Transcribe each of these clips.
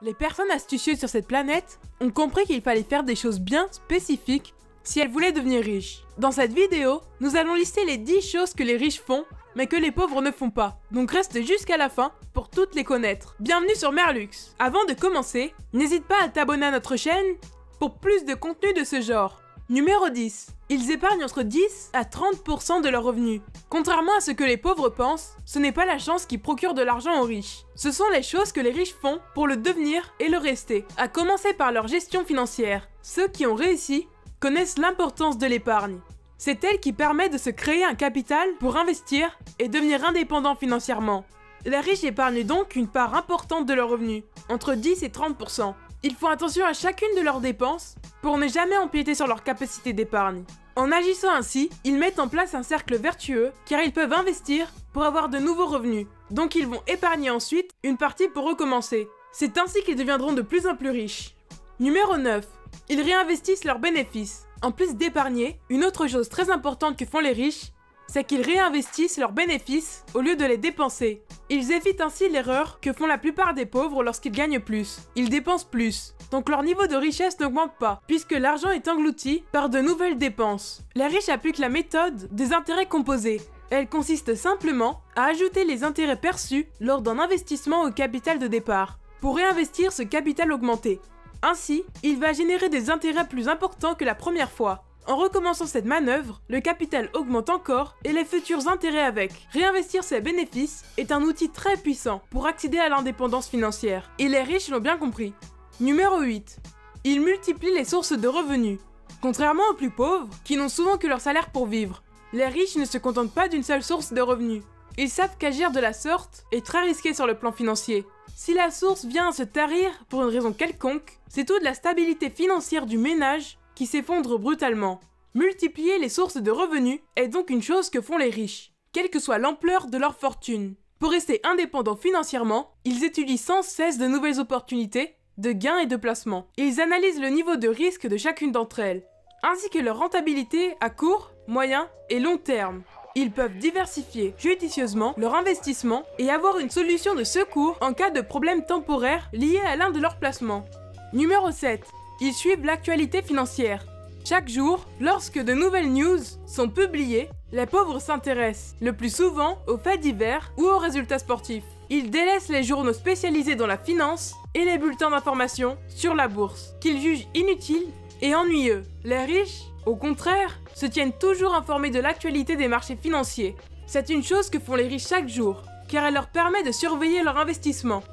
Les personnes astucieuses sur cette planète ont compris qu'il fallait faire des choses bien spécifiques si elles voulaient devenir riches. Dans cette vidéo, nous allons lister les 10 choses que les riches font, mais que les pauvres ne font pas. Donc reste jusqu'à la fin pour toutes les connaître. Bienvenue sur Merlux. Avant de commencer, n'hésite pas à t'abonner à notre chaîne pour plus de contenu de ce genre. Numéro 10. Ils épargnent entre 10 à 30% de leurs revenus. Contrairement à ce que les pauvres pensent, ce n'est pas la chance qui procure de l'argent aux riches. Ce sont les choses que les riches font pour le devenir et le rester, à commencer par leur gestion financière. Ceux qui ont réussi connaissent l'importance de l'épargne. C'est elle qui permet de se créer un capital pour investir et devenir indépendant financièrement. Les riches épargnent donc une part importante de leurs revenus, entre 10 et 30%. Ils font attention à chacune de leurs dépenses pour ne jamais empiéter sur leur capacité d'épargne. En agissant ainsi, ils mettent en place un cercle vertueux car ils peuvent investir pour avoir de nouveaux revenus. Donc ils vont épargner ensuite une partie pour recommencer. C'est ainsi qu'ils deviendront de plus en plus riches. Numéro 9. Ils réinvestissent leurs bénéfices. En plus d'épargner, une autre chose très importante que font les riches, c'est qu'ils réinvestissent leurs bénéfices au lieu de les dépenser. Ils évitent ainsi l'erreur que font la plupart des pauvres lorsqu'ils gagnent plus. Ils dépensent plus, donc leur niveau de richesse n'augmente pas, puisque l'argent est englouti par de nouvelles dépenses. Les riches appliquent la méthode des intérêts composés. Elle consiste simplement à ajouter les intérêts perçus lors d'un investissement au capital de départ, pour réinvestir ce capital augmenté. Ainsi, il va générer des intérêts plus importants que la première fois. En recommençant cette manœuvre, le capital augmente encore et les futurs intérêts avec. Réinvestir ses bénéfices est un outil très puissant pour accéder à l'indépendance financière. Et les riches l'ont bien compris. Numéro 8. Ils multiplient les sources de revenus. Contrairement aux plus pauvres, qui n'ont souvent que leur salaire pour vivre, les riches ne se contentent pas d'une seule source de revenus. Ils savent qu'agir de la sorte est très risqué sur le plan financier. Si la source vient à se tarir pour une raison quelconque, c'est toute la stabilité financière du ménage qui s'effondre brutalement. Multiplier les sources de revenus est donc une chose que font les riches, quelle que soit l'ampleur de leur fortune. Pour rester indépendants financièrement, ils étudient sans cesse de nouvelles opportunités, de gains et de placements. Ils analysent le niveau de risque de chacune d'entre elles, ainsi que leur rentabilité à court, moyen et long terme. Ils peuvent diversifier judicieusement leur investissement et avoir une solution de secours en cas de problème temporaire lié à l'un de leurs placements. Numéro 7. Ils suivent l'actualité financière. Chaque jour, lorsque de nouvelles news sont publiées, les pauvres s'intéressent, le plus souvent, aux faits divers ou aux résultats sportifs. Ils délaissent les journaux spécialisés dans la finance et les bulletins d'information sur la bourse, qu'ils jugent inutiles et ennuyeux. Les riches, au contraire, se tiennent toujours informés de l'actualité des marchés financiers. C'est une chose que font les riches chaque jour, car elle leur permet de surveiller leur investissement.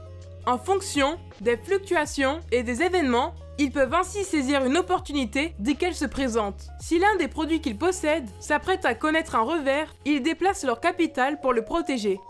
En fonction des fluctuations et des événements, ils peuvent ainsi saisir une opportunité dès qu'elle se présente. Si l'un des produits qu'ils possèdent s'apprête à connaître un revers, ils déplacent leur capital pour le protéger.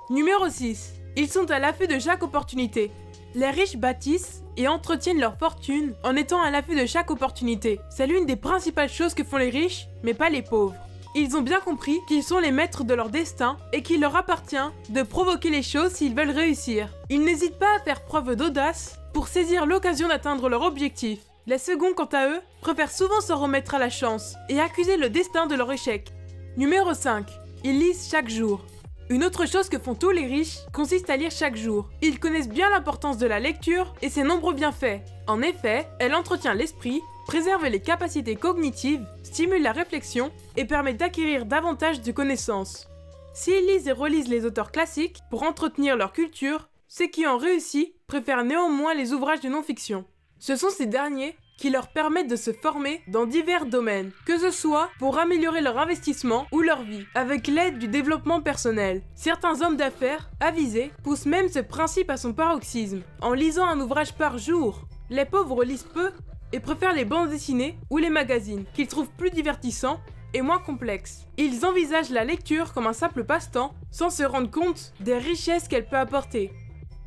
Numéro 6. Ils sont à l'affût de chaque opportunité. Les riches bâtissent et entretiennent leur fortune en étant à l'affût de chaque opportunité. C'est l'une des principales choses que font les riches, mais pas les pauvres. Ils ont bien compris qu'ils sont les maîtres de leur destin et qu'il leur appartient de provoquer les choses s'ils veulent réussir. Ils n'hésitent pas à faire preuve d'audace pour saisir l'occasion d'atteindre leur objectif. Les seconds, quant à eux, préfèrent souvent s'en remettre à la chance et accuser le destin de leur échec. Numéro 5. Ils lisent chaque jour. Une autre chose que font tous les riches consiste à lire chaque jour. Ils connaissent bien l'importance de la lecture et ses nombreux bienfaits. En effet, elle entretient l'esprit, préserve les capacités cognitives, stimule la réflexion et permet d'acquérir davantage de connaissances. S'ils lisent et relisent les auteurs classiques pour entretenir leur culture, ceux qui ont réussi préfèrent néanmoins les ouvrages de non-fiction. Ce sont ces derniers qui leur permettent de se former dans divers domaines, que ce soit pour améliorer leur investissement ou leur vie, avec l'aide du développement personnel. Certains hommes d'affaires avisés poussent même ce principe à son paroxysme, en lisant un ouvrage par jour. Les pauvres lisent peu et préfèrent les bandes dessinées ou les magazines, qu'ils trouvent plus divertissants et moins complexes. Ils envisagent la lecture comme un simple passe-temps, sans se rendre compte des richesses qu'elle peut apporter.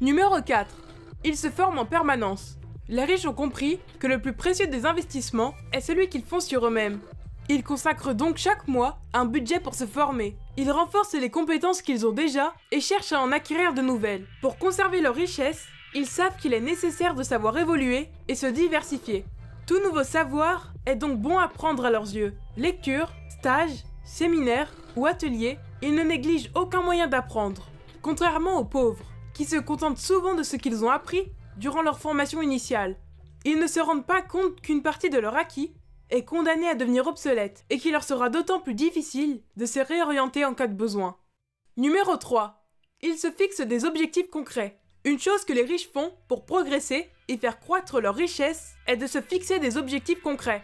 Numéro 4. Ils se forment en permanence. Les riches ont compris que le plus précieux des investissements est celui qu'ils font sur eux-mêmes. Ils consacrent donc chaque mois un budget pour se former. Ils renforcent les compétences qu'ils ont déjà et cherchent à en acquérir de nouvelles. Pour conserver leur richesse, ils savent qu'il est nécessaire de savoir évoluer et se diversifier. Tout nouveau savoir est donc bon à prendre à leurs yeux. Lecture, stage, séminaire ou atelier, ils ne négligent aucun moyen d'apprendre. Contrairement aux pauvres, qui se contentent souvent de ce qu'ils ont appris durant leur formation initiale. Ils ne se rendent pas compte qu'une partie de leur acquis est condamnée à devenir obsolète et qu'il leur sera d'autant plus difficile de se réorienter en cas de besoin. Numéro 3. Ils se fixent des objectifs concrets. Une chose que les riches font pour progresser et faire croître leur richesse est de se fixer des objectifs concrets.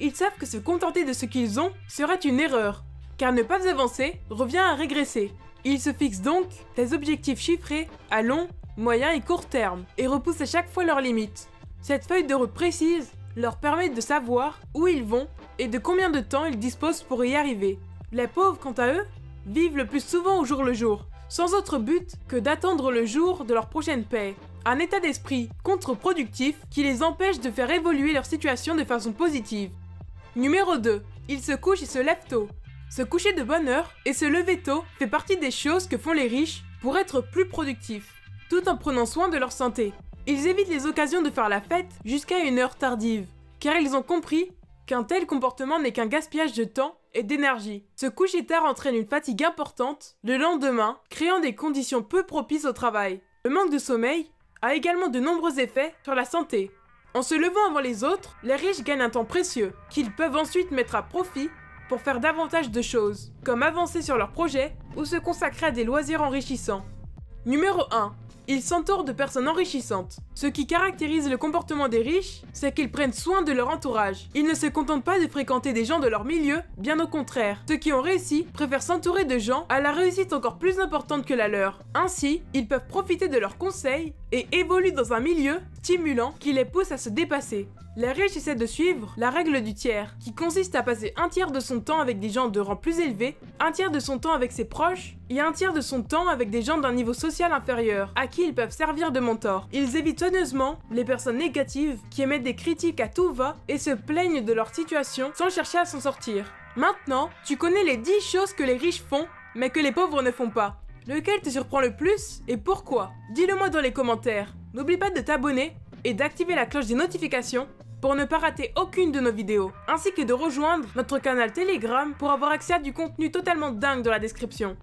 Ils savent que se contenter de ce qu'ils ont serait une erreur, car ne pas avancer revient à régresser. Ils se fixent donc des objectifs chiffrés à long, moyen et court terme et repoussent à chaque fois leurs limites. Cette feuille de route précise leur permet de savoir où ils vont et de combien de temps ils disposent pour y arriver. Les pauvres, quant à eux, vivent le plus souvent au jour le jour, sans autre but que d'attendre le jour de leur prochaine paie. Un état d'esprit contre-productif qui les empêche de faire évoluer leur situation de façon positive. Numéro 2. Ils se couchent et se lèvent tôt. Se coucher de bonne heure et se lever tôt fait partie des choses que font les riches pour être plus productifs, tout en prenant soin de leur santé. Ils évitent les occasions de faire la fête jusqu'à une heure tardive, car ils ont compris qu'un tel comportement n'est qu'un gaspillage de temps et d'énergie. Se coucher tard entraîne une fatigue importante le lendemain, créant des conditions peu propices au travail. Le manque de sommeil a également de nombreux effets sur la santé. En se levant avant les autres, les riches gagnent un temps précieux, qu'ils peuvent ensuite mettre à profit pour faire davantage de choses, comme avancer sur leurs projets ou se consacrer à des loisirs enrichissants. Numéro 1. Ils s'entourent de personnes enrichissantes. Ce qui caractérise le comportement des riches, c'est qu'ils prennent soin de leur entourage. Ils ne se contentent pas de fréquenter des gens de leur milieu, bien au contraire. Ceux qui ont réussi préfèrent s'entourer de gens à la réussite encore plus importante que la leur. Ainsi, ils peuvent profiter de leurs conseils et évoluent dans un milieu stimulant qui les pousse à se dépasser. Les riches essaient de suivre la règle du tiers, qui consiste à passer un tiers de son temps avec des gens de rang plus élevé, un tiers de son temps avec ses proches, et un tiers de son temps avec des gens d'un niveau social inférieur, à qui ils peuvent servir de mentor. Ils évitent soigneusement les personnes négatives qui émettent des critiques à tout va et se plaignent de leur situation sans chercher à s'en sortir. Maintenant, tu connais les 10 choses que les riches font, mais que les pauvres ne font pas. Lequel te surprend le plus et pourquoi? Dis-le moi dans les commentaires. N'oublie pas de t'abonner et d'activer la cloche des notifications pour ne pas rater aucune de nos vidéos, ainsi que de rejoindre notre canal Telegram pour avoir accès à du contenu totalement dingue dans la description.